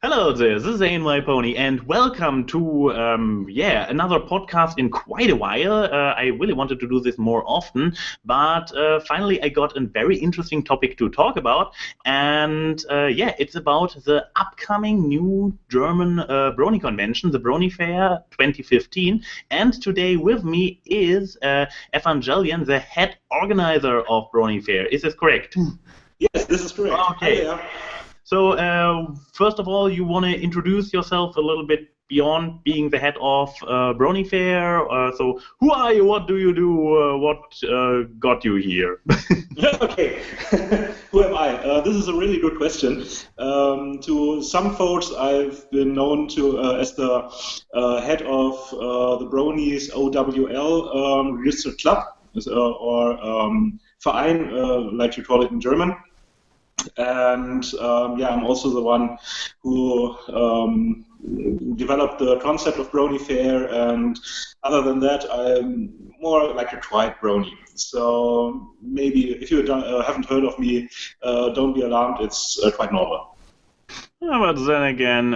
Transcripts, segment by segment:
Hello there, this is AnYTime, and welcome to another podcast in quite a while. I really wanted to do this more often, but finally I got a very interesting topic to talk about, and it's about the upcoming new German Brony convention, the Brony Fair 2015. And today with me is Evangelion, the head organizer of Brony Fair. Is this correct? Yes, this is correct. Okay. Hi there. So, first of all, you want to introduce yourself a little bit beyond being the head of Brony Fair. So, who are you? What do you do? What got you here? Okay, who am I? This is a really good question. To some folks, I've been known as the head of the Bronies OWL registered club, or Verein, like you call it in German. And I'm also the one who developed the concept of Brony Fair, and other than that, I'm more like a quiet Brony. So maybe if you haven't heard of me, don't be alarmed, it's quite normal. Yeah, but then again,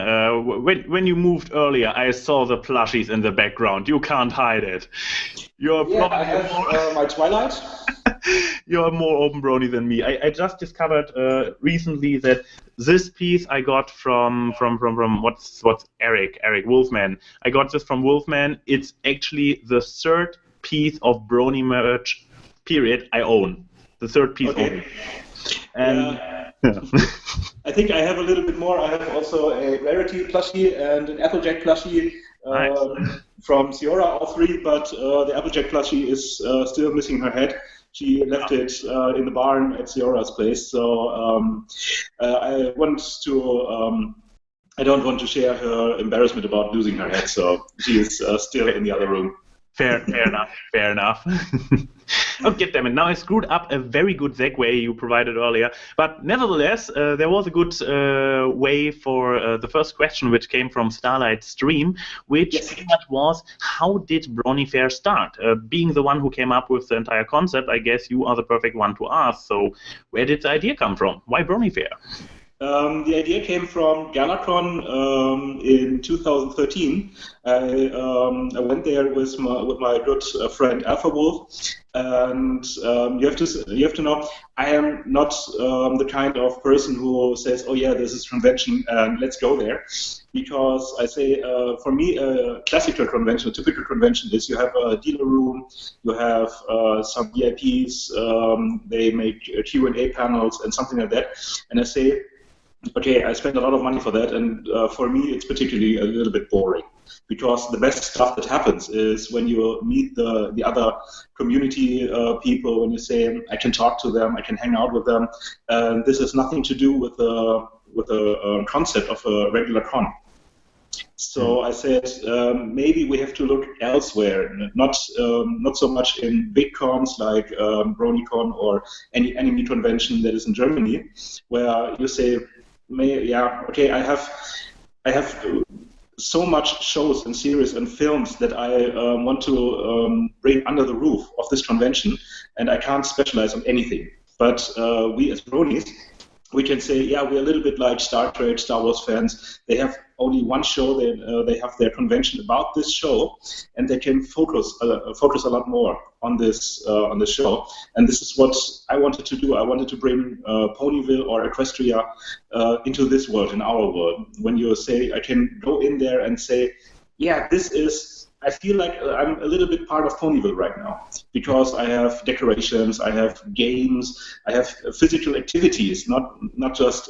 when you moved earlier, I saw the plushies in the background. You can't hide it. I have my Twilight. You're more open Brony than me. I just discovered recently that this piece I got from what's Eric Wolfman. I got this from Wolfman. It's actually the third piece of Brony merch period I own. The third piece only. And I think I have a little bit more. I have also a Rarity plushie and an Applejack plushie from Ciora, all three, but the Applejack plushie is still missing her head. She left it in the barn at Ciora's place, so I don't want to share her embarrassment about losing her head, so she is still in the other room. Fair enough. Okay, damn it. Now I screwed up a very good segue you provided earlier. But nevertheless, there was a good way for the first question, which came from Starlight Stream, which pretty much was, how did Brony Fair start? Being the one who came up with the entire concept, I guess you are the perfect one to ask. So where did the idea come from? Why Brony Fair? The idea came from GalaCon in 2013. I went there with my good friend Alpha Wolf, and you have to know, I am not the kind of person who says, "Oh yeah, this is convention and let's go there," because I say, for me, a classical convention, a typical convention is you have a dealer room, you have some VIPs, they make Q&A panels and something like that, and I say, okay, I spend a lot of money for that, and for me it's particularly a little bit boring, because the best stuff that happens is when you meet the other community people, when you say, I can talk to them, I can hang out with them, and this has nothing to do with the concept of a regular con. So I said, maybe we have to look elsewhere, not so much in big cons like BronyCon or any anime convention that is in Germany, where you say, I have so much shows and series and films that I want to bring under the roof of this convention, and I can't specialize on anything. But we as Bronies, we can say, we're a little bit like Star Trek, Star Wars fans. They have only one show. They have their convention about this show, and they can focus a lot more on this show. And this is what I wanted to do. I wanted to bring Ponyville or Equestria into this world, in our world. When you say, I can go in there and say, this is. I feel like I'm a little bit part of Ponyville right now, because I have decorations, I have games, I have physical activities, not just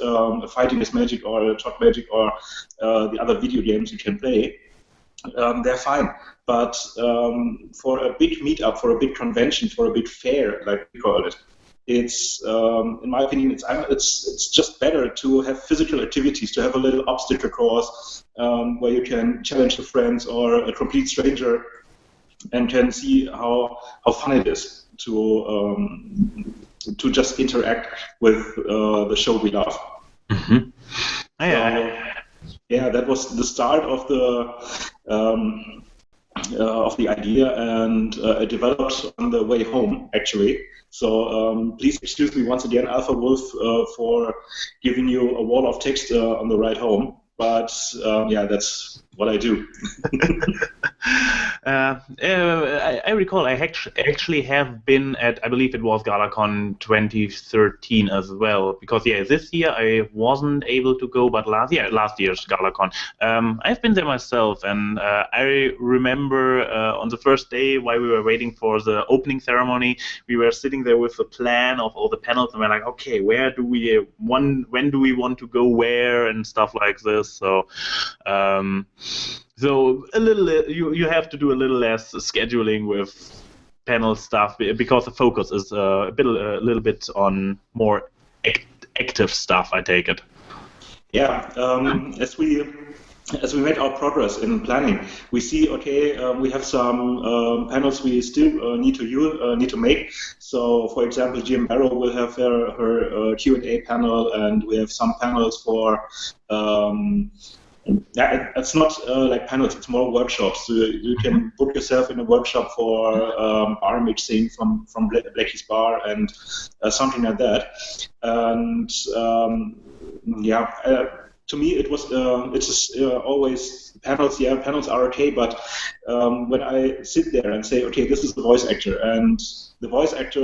Fighting is Magic or Talk Magic or the other video games you can play. They're fine, but for a big meetup, for a big convention, for a big fair, like we call it, it's, in my opinion, it's just better to have physical activities, to have a little obstacle course where you can challenge your friends or a complete stranger and can see how fun it is to just interact with the show we love. Mm-hmm. That was the start of the idea, and it developed on the way home, actually. So please excuse me once again, Alpha Wolf, for giving you a wall of text on the ride home. but yeah, that's what I do. I recall I actually have been at, I believe it was GalaCon 2013 as well, because this year I wasn't able to go, but last year's GalaCon, I've been there myself, and I remember on the first day while we were waiting for the opening ceremony, we were sitting there with the plan of all the panels, and we're like, okay, when do we want to go where and stuff like this. So a little, you have to do a little less scheduling with panel stuff because the focus is a little bit on more active stuff, I take it. Yeah, as we made our progress in planning, we see, we have some panels we still need to make. So, for example, GM Barrow will have her Q&A panel, and we have some panels for. It's not like panels; it's more workshops. So you can book yourself in a workshop for bar mixing from Blackie's Bar and something like that. And to me, it was it's just, always panels. Yeah, panels are okay, but when I sit there and say, okay, this is the voice actor, and the voice actor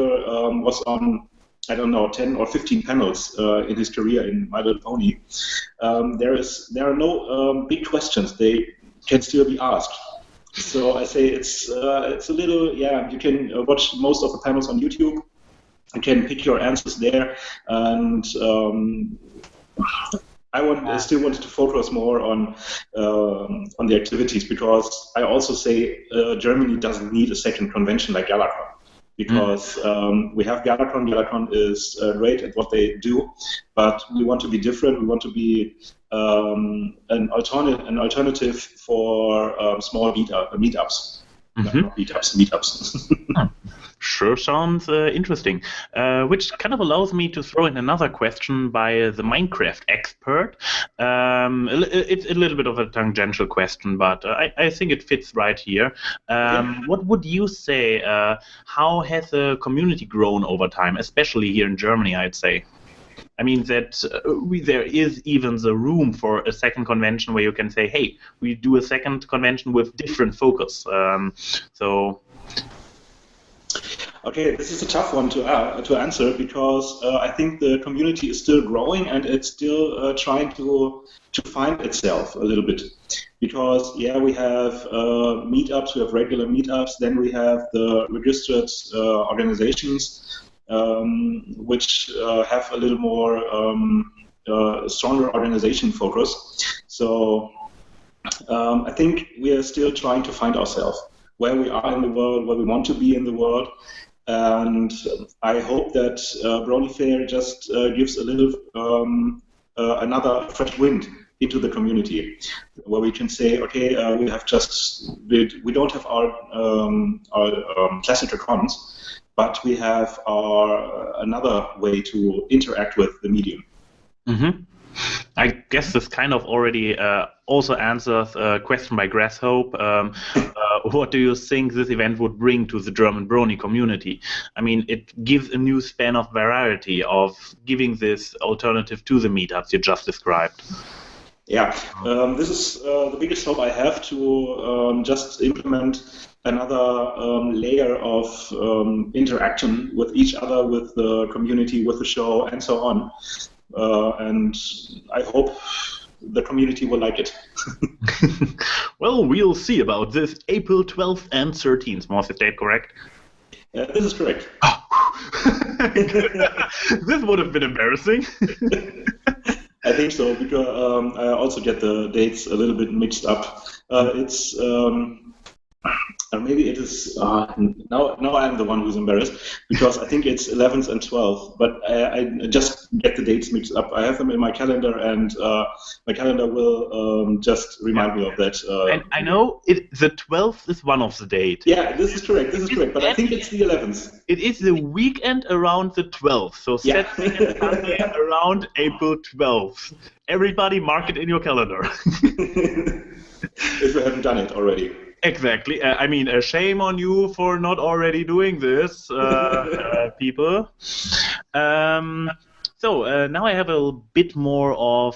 was on, I don't know, 10 or 15 panels in his career in My Little Pony. There are no big questions. They can still be asked. So I say it's a little, you can watch most of the panels on YouTube. You can pick your answers there, and I still wanted to focus more on the activities, because I also say Germany doesn't need a second convention like GalaCon. Because we have GalaCon. GalaCon is great at what they do, but we want to be different. We want to be an alternative for small meetups. Mm-hmm. Not meetups. Sure sounds interesting, which kind of allows me to throw in another question by the Minecraft expert. It's a little bit of a tangential question, but I think it fits right here. What would you say, how has the community grown over time, especially here in Germany, I'd say? I mean, that there is even the room for a second convention where you can say, hey, we do a second convention with different focus. Okay, this is a tough one to answer, because I think the community is still growing, and it's still trying to find itself a little bit. Because we have meetups, we have regular meetups, then we have the registered organizations, which have a little more stronger organization focus. So I think we are still trying to find ourselves, where we are in the world, where we want to be in the world. And I hope that Brony Fair just gives a little another fresh wind into the community, where we can say, okay, we don't have our classical cons, but we have another way to interact with the medium. Mm-hmm. I guess this kind of already also answers a question by Grasshope. What do you think this event would bring to the German Brony community? I mean, it gives a new span of variety of giving this alternative to the meetups you just described. Yeah, this is the biggest hope I have, to just implement another layer of interaction with each other, with the community, with the show, and so on. And I hope the community will like it. Well, we'll see about this. April 12th and 13th, was the date correct? This is correct. This would have been embarrassing. I think so, because I also get the dates a little bit mixed up. It's maybe it is now I'm the one who's embarrassed, because I think it's 11th and 12th, but I just get the dates mixed up. I have them in my calendar, and my calendar will just remind me of that. And I know the 12th is one of the dates. Yeah, this is correct, but I think it's the 11th. It is the weekend around the 12th, so Saturday and Sunday around April 12th. Everybody mark it in your calendar. If you haven't done it already. Exactly. I mean, shame on you for not already doing this, people. So now I have a bit more of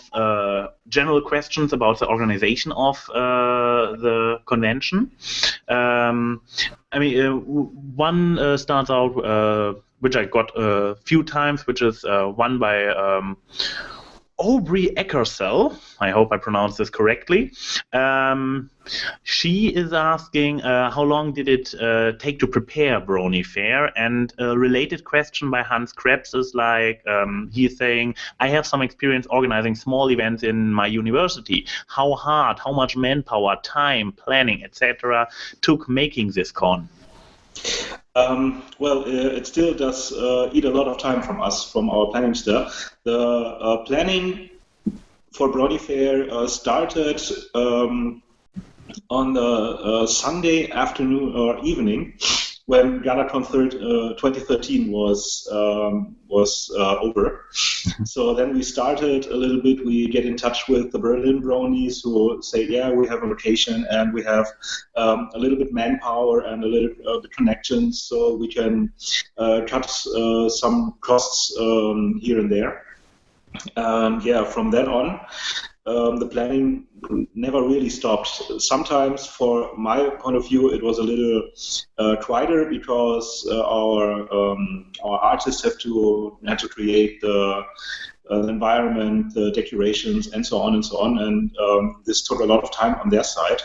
general questions about the organization of the convention. One starts out, which I got a few times, which is one by Aubrey Eckersell. I hope I pronounced this correctly. She is asking how long did it take to prepare Brony Fair? And a related question by Hans Krebs is like, he's saying, I have some experience organizing small events in my university. How hard, how much manpower, time, planning, etc. took making this con? It still does eat a lot of time from us, from our planning stuff. The planning for Brony Fair started on the Sunday afternoon or evening when GalaCon 2013 was over. So then we started a little bit. We get in touch with the Berlin Bronies who say, yeah, we have a location and we have a little bit manpower and a little bit connections, so we can cut some costs here and there. From then on, the planning never really stopped. Sometimes, for my point of view, it was a little quieter because our artists have to create the environment, the decorations, and so on and so on. And this took a lot of time on their side,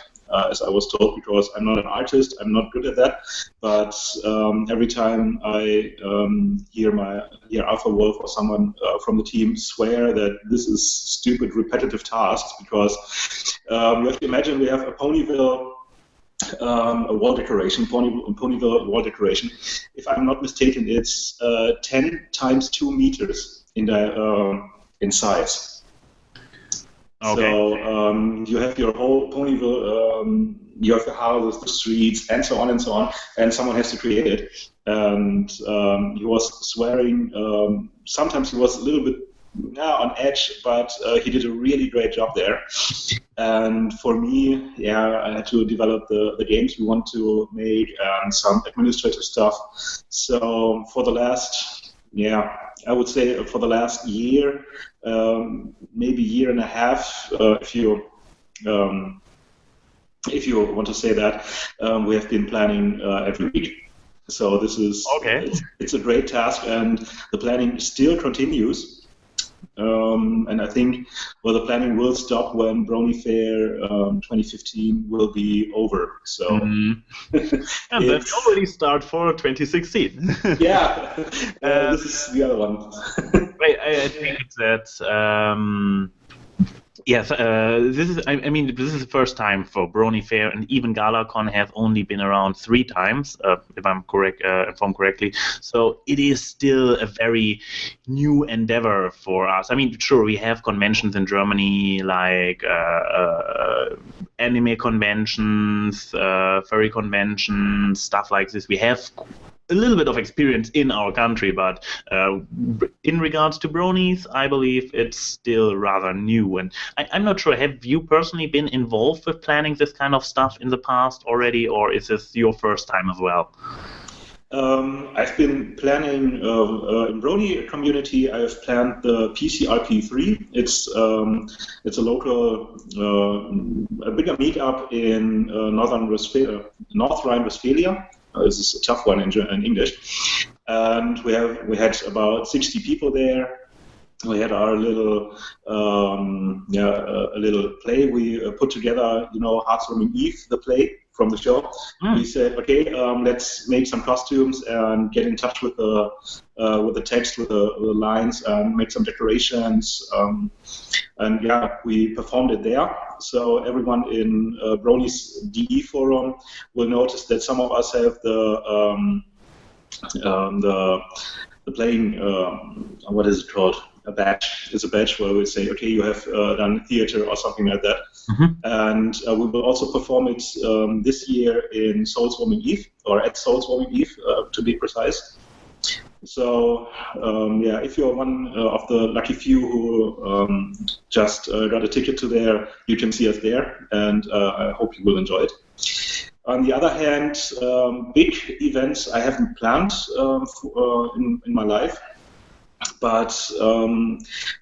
as I was told, because I'm not an artist, I'm not good at that. But every time I hear Alpha Wolf or someone from the team swear that this is stupid, repetitive tasks, because you have to imagine we have a Ponyville a wall decoration, Ponyville wall decoration. If I'm not mistaken, it's 10 times 2 meters in size. Okay. So you have your whole Ponyville, you have the houses, the streets, and so on and so on, and someone has to create it. And he was swearing. Sometimes he was a little bit on edge, but he did a really great job there. And for me, I had to develop the games we want to make and some administrative stuff. So for the last, I would say for the last year, maybe year and a half, if you want to say that, we have been planning every week. So this is it's a great task, and the planning still continues. And I think the planning will stop when Brony Fair 2015 will be over. So and then we already start for 2016. This is the other one. I think that yes, this is. This is the first time for Brony Fair, and even GalaCon has only been around 3 times, if I'm informed correctly. So it is still a very new endeavor for us. I mean, sure, we have conventions in Germany like anime conventions, furry conventions, stuff like this. We have a little bit of experience in our country, but in regards to bronies, I believe it's still rather new. And I'm not sure, have you personally been involved with planning this kind of stuff in the past already, or is this your first time as well? I've been planning in Brony community. I've planned the PCRP3. It's a local, a bigger meetup in North Rhine-Westphalia. This is a tough one in English. And we had about 60 people there. We had our little a little play we put together. Heartwarming Eve, the play from the show. We said, okay, let's make some costumes and get in touch with the text, with the lines, and make some decorations. And we performed it there. So everyone in Brony's DE forum will notice that some of us have the playing, what is it called? A badge. It's a badge where we say, okay, you have done theater or something like that. And we will also perform it this year in Soulswarming Eve, or at Soulswarming Eve, to be precise. So, if you're one of the lucky few who just got a ticket to there, you can see us there, and I hope you will enjoy it. On the other hand, big events I haven't planned in my life. But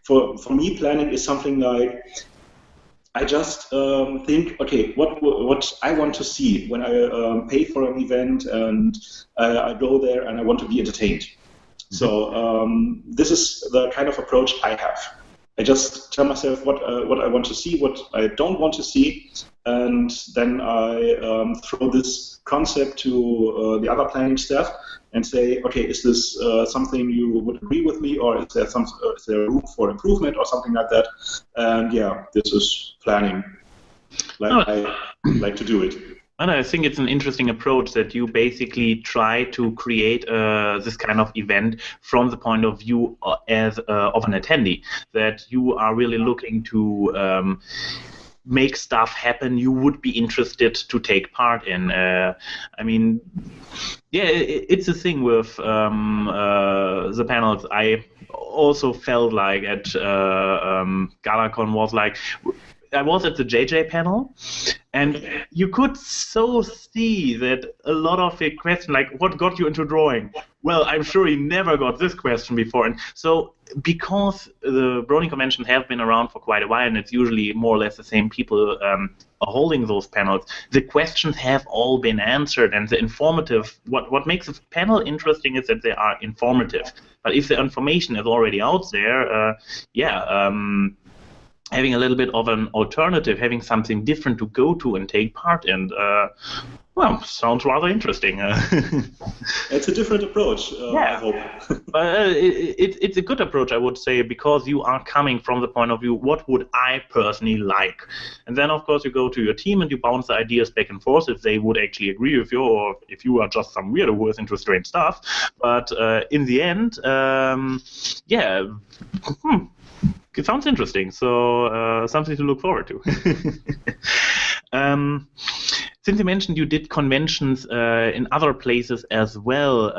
for me, planning is something like, I just think, okay, what I want to see when I pay for an event and I go there and I want to be entertained. So this is the kind of approach I have. I just tell myself what I want to see, what I don't want to see, and then I throw this concept to the other planning staff and say, okay, is this something you would agree with me, or is there room for improvement or something like that? And yeah, this is planning, I like to do it. And I think it's an interesting approach that you basically try to create this kind of event from the point of view of an attendee, that you are really looking to make stuff happen you would be interested to take part in. I mean, yeah, it's a thing with the panels. I also felt like at GalaCon was like, I was at the JJ panel, and you could so see that a lot of the question, like, what got you into drawing? Well, I'm sure you never got this question before. And so, because the Brony convention have been around for quite a while, and it's usually more or less the same people are holding those panels, the questions have all been answered, and the informative, what makes a panel interesting is that they are informative. But if the information is already out there, having a little bit of an alternative, having something different to go to and take part in, well, sounds rather interesting. It's a different approach, I hope. It's a good approach, I would say, because you are coming from the point of view, what would I personally like? And then, of course, you go to your team and you bounce the ideas back and forth if they would actually agree with you, or if you are just some weirdo who is into strange stuff. But in the end, it sounds interesting, so something to look forward to. Since you mentioned you did conventions in other places as well,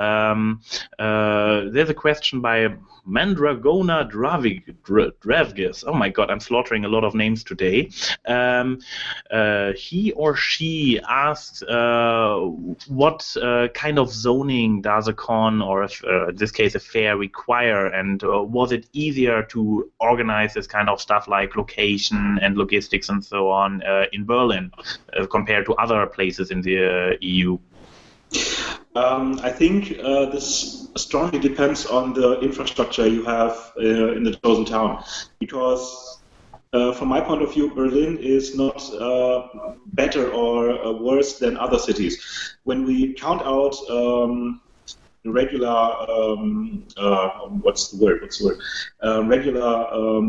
there's a question by Mandragona Dravgis. Oh my god, I'm slaughtering a lot of names today. He or she asks what kind of zoning does a con, or in this case a fair, require, and was it easier to organize this kind of stuff like location and logistics and so on in Berlin compared to other places in the EU? I think this strongly depends on the infrastructure you have in the chosen town, because from my point of view, Berlin is not better or worse than other cities. When we count out regular regular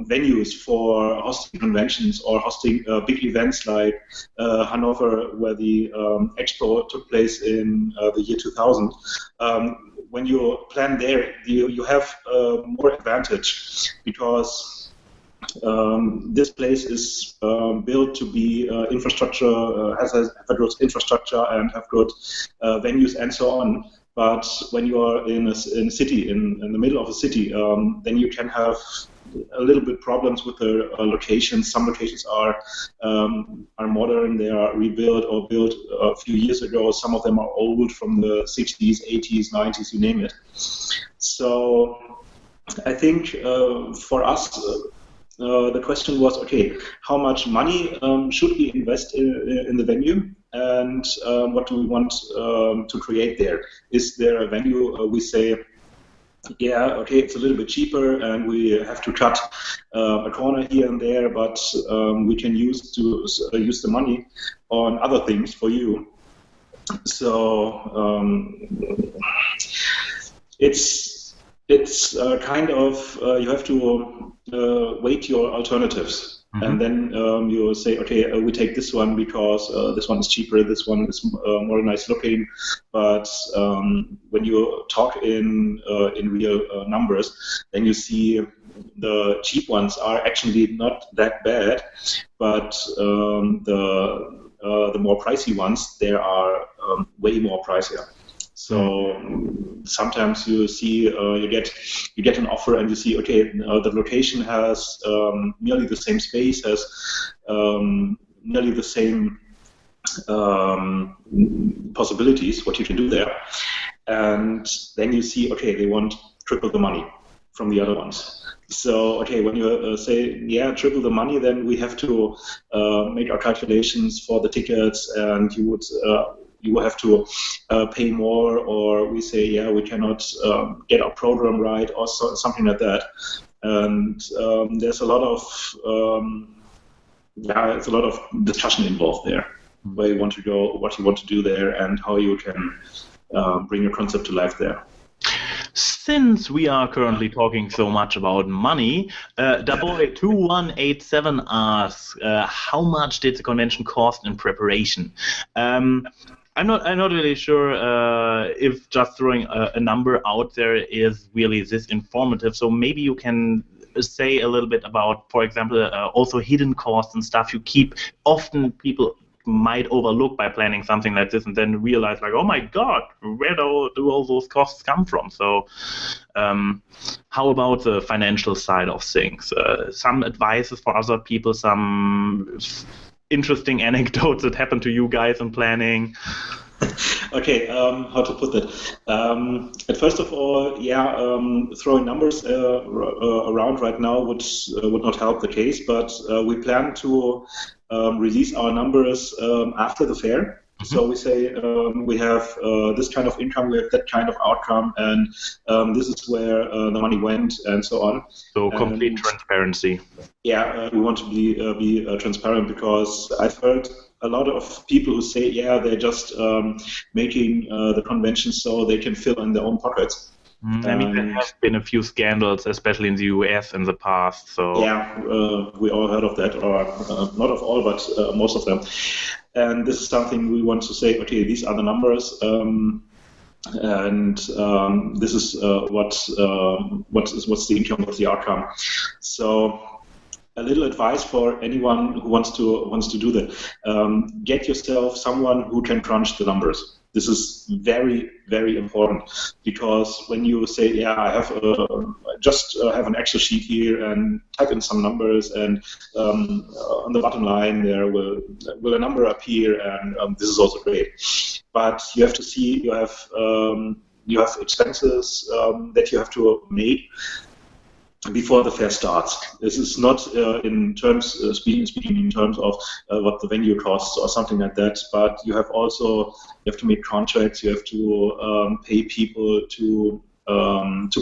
venues for hosting conventions or hosting big events like Hanover, where the Expo took place in the year 2000. When you plan there, you have more advantage, because this place is built to be infrastructure, has a good infrastructure and have good venues and so on. But when you are in a city, in the middle of a city, then you can have a little bit problems with the locations. Some locations are modern, they are rebuilt or built a few years ago. Some of them are old, from the 60s, 80s, 90s, you name it. So I think for us, the question was, okay, how much money should we invest in the venue, and what do we want to create there? Is there a venue we say, yeah, okay, it's a little bit cheaper and we have to cut a corner here and there, but we can use the money on other things for you. So it's kind of, you have to weight your alternatives. Mm-hmm. And then you say, okay, we take this one because this one is cheaper, this one is more nice looking. But when you talk in real numbers, then you see the cheap ones are actually not that bad, but the more pricey ones, they are way more pricier. So sometimes you see you get an offer and you see, okay, the location has nearly the same space, has nearly the same possibilities what you can do there, and then you see, okay, they want triple the money. from the other ones. So, okay, when you say, yeah, triple the money, then we have to make our calculations for the tickets, and you will have to pay more, or we say, yeah, we cannot get our program right, or something like that. And there's a lot of it's a lot of discussion involved there, where you want to go, what you want to do there, and how you can bring your concept to life there. Since we are currently talking so much about money, Daboy2187 asks, how much did the convention cost in preparation? I'm not really sure if just throwing a number out there is really this informative. So maybe you can say a little bit about, for example, also hidden costs and stuff you keep. Often people might overlook by planning something like this and then realize, like, oh my God, where do all those costs come from? So how about the financial side of things? Some advices for other people, some interesting anecdotes that happened to you guys in planning? Okay, how to put that? First of all, throwing numbers around right now would not help the case, but we plan to release our numbers after the fair. So we say we have this kind of income, we have that kind of outcome, and this is where the money went, and so on. So complete transparency. Yeah, we want to be transparent, because I've heard a lot of people who say, yeah, they're just making the convention so they can fill in their own pockets. I mean, there have been a few scandals, especially in the US in the past. So yeah, we all heard of that, or not of all, but most of them. And this is something we want to say, okay, these are the numbers, and this is what's the income, what's the outcome. So a little advice for anyone who wants to do that: get yourself someone who can crunch the numbers. This is very, very important, because when you say, yeah, I have have an Excel sheet here and type in some numbers, and on the bottom line there will a number appear, and this is also great. But you have to see you have expenses that you have to make before the fair starts. This is not in terms speaking in terms of what the venue costs or something like that, but you have to make contracts, you have to pay people to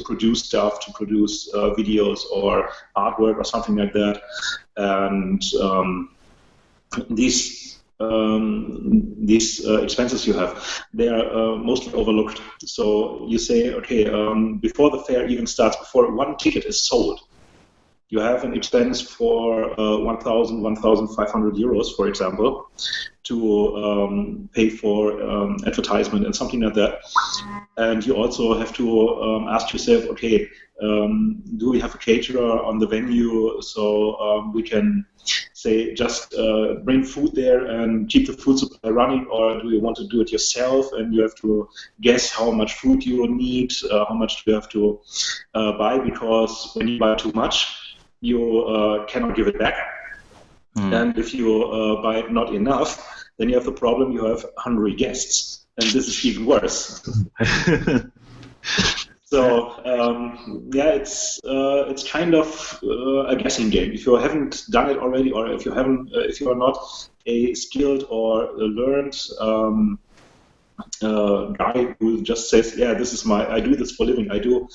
produce stuff, to produce videos or artwork or something like that, and these expenses you have, they are mostly overlooked. So you say, okay, before the fair even starts, before one ticket is sold, you have an expense for 1,500 euros, for example, to pay for advertisement and something like that. And you also have to ask yourself, okay, do we have a caterer on the venue, so we can say just bring food there and keep the food supply running, or do you want to do it yourself and you have to guess how much food you will need, how much you have to buy, because when you buy too much, you cannot give it back. And if you buy not enough, then you have the problem you have hungry guests, and this is even worse. So it's kind of a guessing game. If you haven't done it already, or if you are not a skilled or a learned guy who just says, yeah, I do this for a living, I do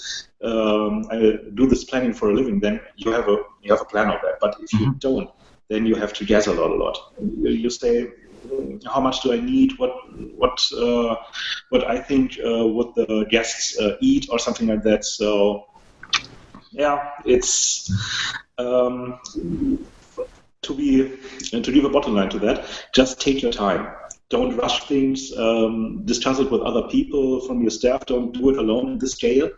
this planning for a living, then you have a plan of that. But if you don't, then you have to guess a lot. You say, how much do I need? What I think would the guests eat, or something like that. So yeah, it's to give a bottom line to that. Just take your time. Don't rush things. Discuss it with other people from your staff. Don't do it alone in this scale,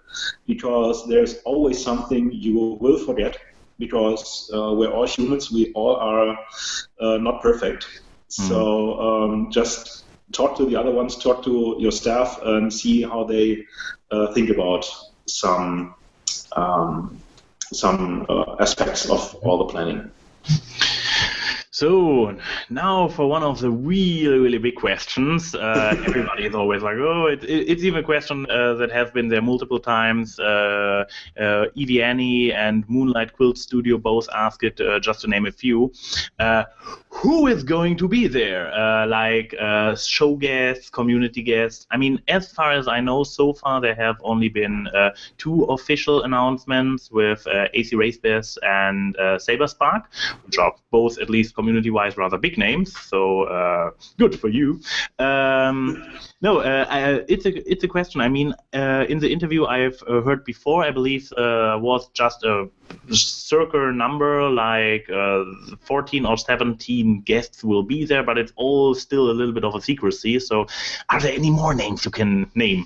because there's always something you will forget. Because we're all humans. We all are not perfect. So just talk to the other ones, talk to your staff, and see how they think about some aspects of all the planning. So now for one of the really, really big questions. Everybody is always like, oh, it's even a question that has been there multiple times. Evie Annie and Moonlight Quilt Studio both ask it, just to name a few. Who is going to be there? Show guests, community guests. I mean, as far as I know, so far there have only been 2 official announcements with AC Racebest and Saberspark, which are both, at least community-wise, rather big names. So good for you. It's a question. I mean, in the interview I've heard before, I believe was just a circle number, like 14 or 17 guests will be there, but it's all still a little bit of a secrecy. So are there any more names you can name?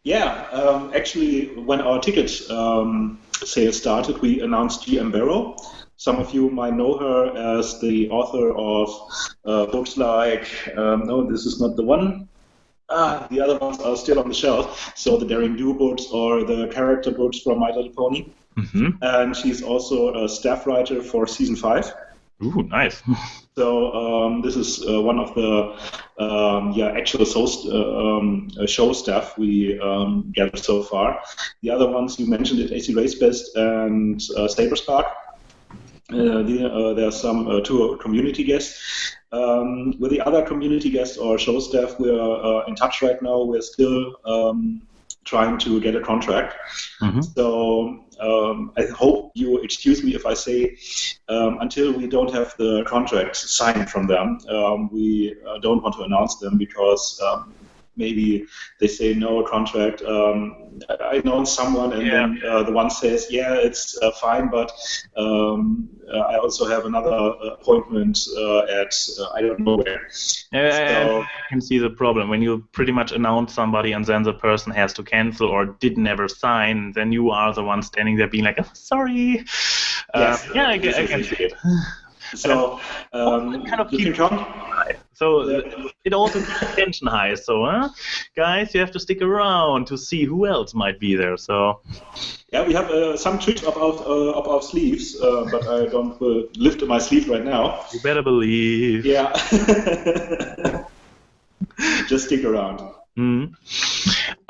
Yeah, actually, when our ticket sales started, we announced GM Barrow. Some of you might know her as the author of books like, no, this is not the one. The other ones are still on the shelf. So the Daring Do books or the character books from My Little Pony. Mm-hmm. And she's also a staff writer for season 5. Ooh, nice. So this is one of the actual show staff we gathered so far. The other ones you mentioned it, AC Racebest and Saberspark. There are some 2 community guests. With the other community guests or show staff, we're in touch right now. We're still trying to get a contract. Mm-hmm. So I hope you excuse me if I say until we don't have the contract signed from them, we don't want to announce them because maybe they say no contract. I know someone, and then the one says, yeah, it's fine, but I also have another appointment at I don't know where. So, I can see the problem. When you pretty much announce somebody and then the person has to cancel or did never sign, then you are the one standing there being like, oh, sorry. Yes, I can see it. So kind of you can come. So it also keeps tension high. So guys, you have to stick around to see who else might be there. So yeah, we have some tricks up our sleeves, but I don't lift my sleeve right now. You better believe. Yeah. Just stick around. Mm-hmm.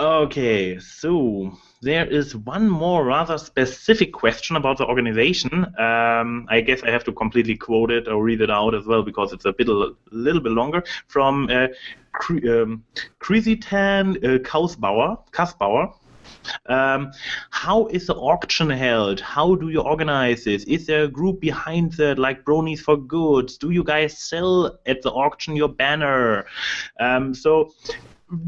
Okay, so there is one more rather specific question about the organization. I guess I have to completely quote it or read it out as well because it's a little bit longer. From Krisitan Kassbauer. How is the auction held? How do you organize this? Is there a group behind that, like Bronies for Goods? Do you guys sell at the auction your banner? So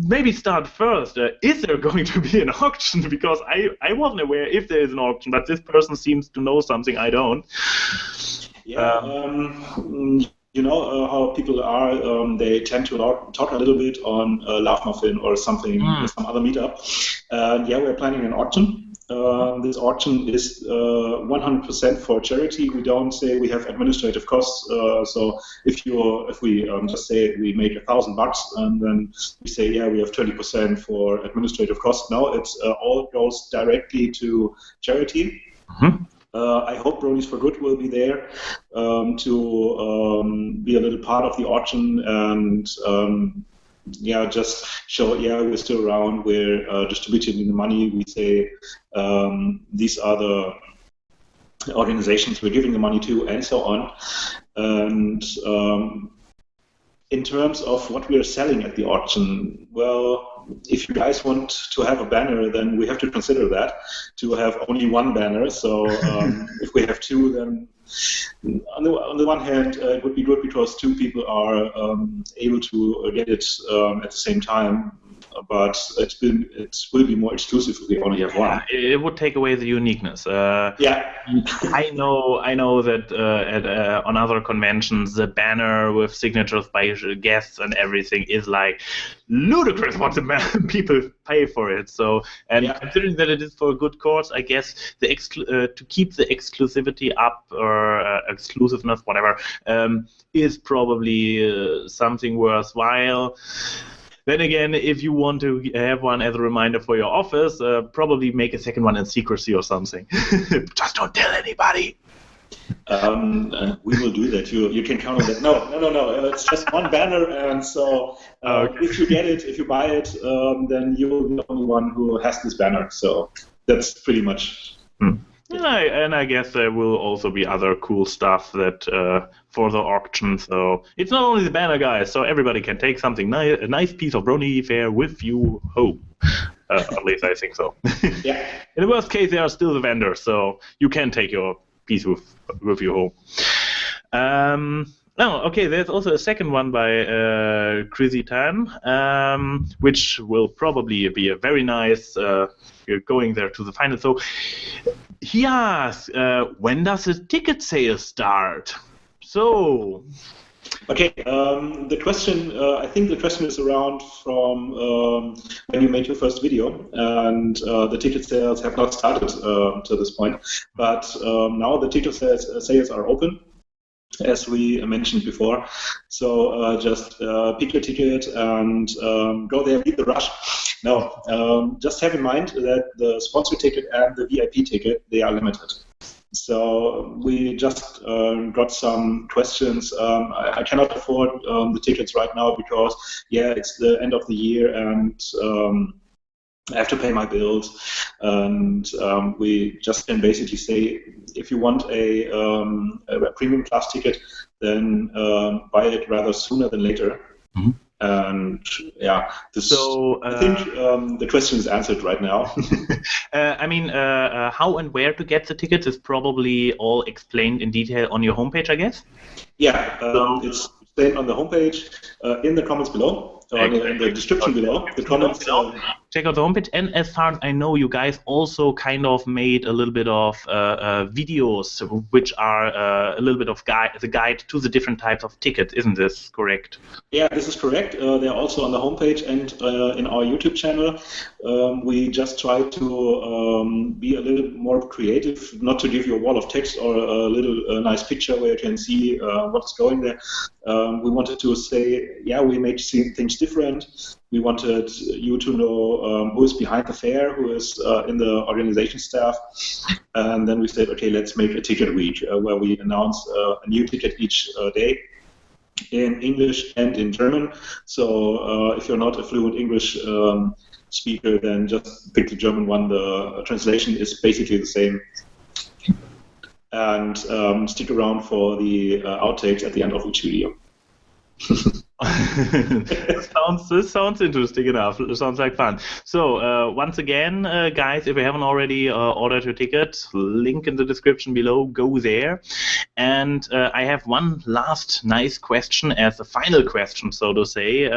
maybe start first. Is there going to be an auction? Because I wasn't aware if there is an auction, but this person seems to know something I don't. Yeah, you know how people are. They tend to talk a little bit on Love Muffin or something, some other meetup. We're planning an auction. This auction is 100% for charity. We don't say we have administrative costs. So if we just say we make $1,000 and then we say we have 20% for administrative costs. No, it's all goes directly to charity. Mm-hmm. I hope Bronies for Good will be there to be a little part of the auction and just show, we're still around, we're distributing the money, we say these are the organizations we're giving the money to, and so on. And in terms of what we are selling at the auction, well, if you guys want to have a banner, then we have to consider that, to have only one banner. So if we have 2, then on the one hand, it would be good because 2 people are able to get it at the same time. But it will be more exclusive if we only have one. It would take away the uniqueness. I know that on other conventions, the banner with signatures by guests and everything is like ludicrous what the people pay for it. So, considering that it is for a good cause, I guess the to keep the exclusivity up or exclusiveness, whatever, is probably something worthwhile. Then again, if you want to have one as a reminder for your office, probably make a second one in secrecy or something. Just don't tell anybody. We will do that. You can count on that. No. It's just one banner, and so Okay. if you get it, if you buy it, then you will be the only one who has this banner. So that's pretty much. And I guess there will also be other cool stuff that for the auction. So it's not only the banner, guys. So everybody can take something a nice piece of Brony Fair with you home. At least I think so. Yeah. In the worst case, there are still the vendors, so you can take your piece with you home. Okay, there's also a second one by Chrissy Tan, which will probably be a very nice going there to the final. So he asks, when does the ticket sale start? So... Okay, the question, I think the question is around from when you made your first video, and the ticket sales have not started to this point, but now the ticket sales are open, as we mentioned before. So just pick your ticket and go there, beat the rush. No, just have in mind that the sponsor ticket and the VIP ticket, they are limited. So we just got some questions. I cannot afford the tickets right now because, it's the end of the year and I have to pay my bills. And we just can basically say, if you want a premium class ticket, then buy it rather sooner than later. Mm-hmm. And I think the question is answered right now. How and where to get the tickets is probably all explained in detail on your homepage, I guess? Yeah, it's explained on the homepage, in the comments below. In the description below, the comments. Check out the homepage. And as far as I know, you guys also kind of made a little bit of videos, which are a little bit of the guide to the different types of tickets. Isn't this correct? Yeah, this is correct. They're also on the homepage and in our YouTube channel. We just try to be a little more creative, not to give you a wall of text or a little nice picture where you can see what's going there. We wanted to say, we made things different. We wanted you to know who is behind the fair, who is in the organization staff. And then we said, okay, let's make a ticket week where we announce a new ticket each day in English and in German. So if you're not a fluent English speaker, then just pick the German one. The translation is basically the same. And stick around for the outtakes at the end of each video. This sounds interesting enough. It sounds like fun. So once again, guys, if you haven't already ordered your ticket, link in the description below. Go there. And I have one last nice question as the final question, so to say,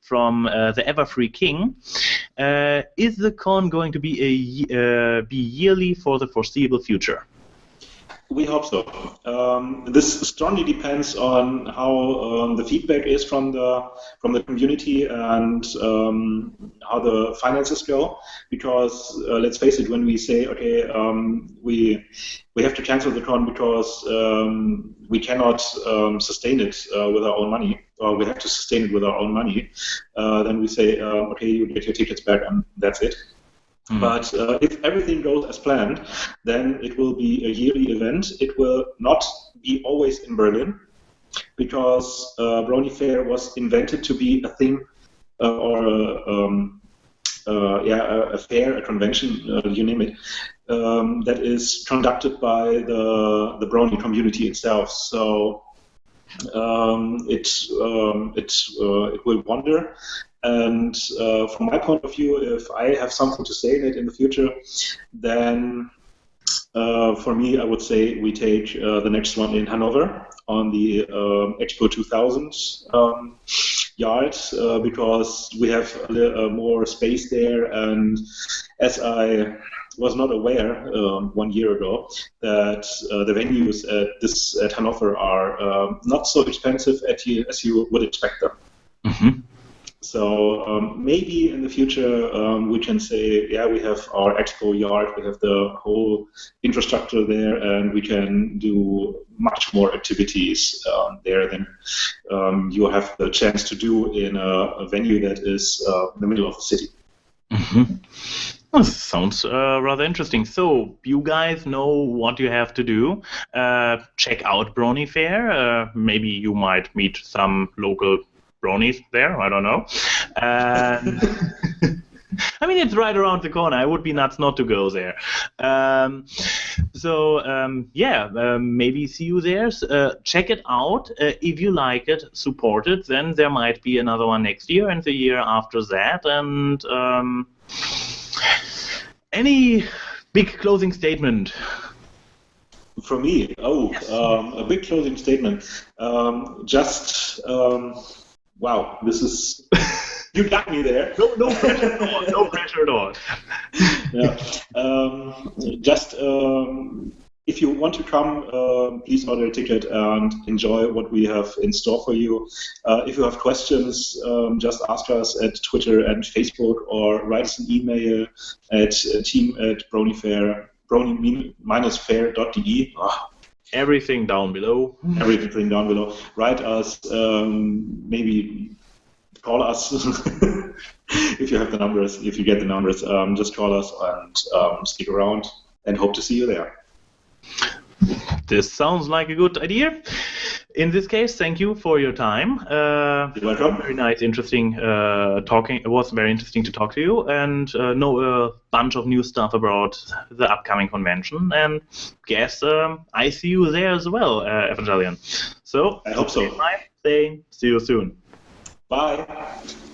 from the Everfree King. Is the con going to be be yearly for the foreseeable future? We hope so. This strongly depends on how the feedback is from the community and how the finances go. Because let's face it, when we say, okay, we have to cancel the con because we cannot sustain it with our own money, or we have to sustain it with our own money, then we say, okay, you get your tickets back and that's it. Mm. But if everything goes as planned, then it will be a yearly event. It will not be always in Berlin, because Brony Fair was invented to be a thing or a fair, a convention, you name it, that is conducted by the Brony community itself. So it will wander. And from my point of view, if I have something to say in it in the future, then for me, I would say we take the next one in Hanover on the Expo 2000 yard, because we have more space there. And as I was not aware 1 year ago that the venues at Hanover are not so expensive as you would expect them. Mm-hmm. So maybe in the future we can say, we have our expo yard, we have the whole infrastructure there, and we can do much more activities there than you have the chance to do in a venue that is in the middle of the city. Mm-hmm. Well, sounds rather interesting. So you guys know what you have to do. Check out Brony Fair. Maybe you might meet some local bronies there. I don't know. And I mean, it's right around the corner. I would be nuts not to go there. Maybe see you there. Check it out. If you like it, support it. Then there might be another one next year and the year after that. And any big closing statement? For me, Yes. A big closing statement. Wow, this is... You got me there. No pressure at all. No pressure at all. Yeah. If you want to come, please order a ticket and enjoy what we have in store for you. If you have questions, just ask us at Twitter and Facebook, or write us an email at team@bronyfair, brony-fair.de. Everything down below. Everything down below. Write us, maybe call us if you have the numbers. If you get the numbers, just call us and stick around, and hope to see you there. This sounds like a good idea. In this case, thank you for your time. You're welcome. Very nice, interesting talking. It was very interesting to talk to you and know a bunch of new stuff about the upcoming convention. And guess I see you there as well, Evangelion. So I hope so. See you soon. Bye.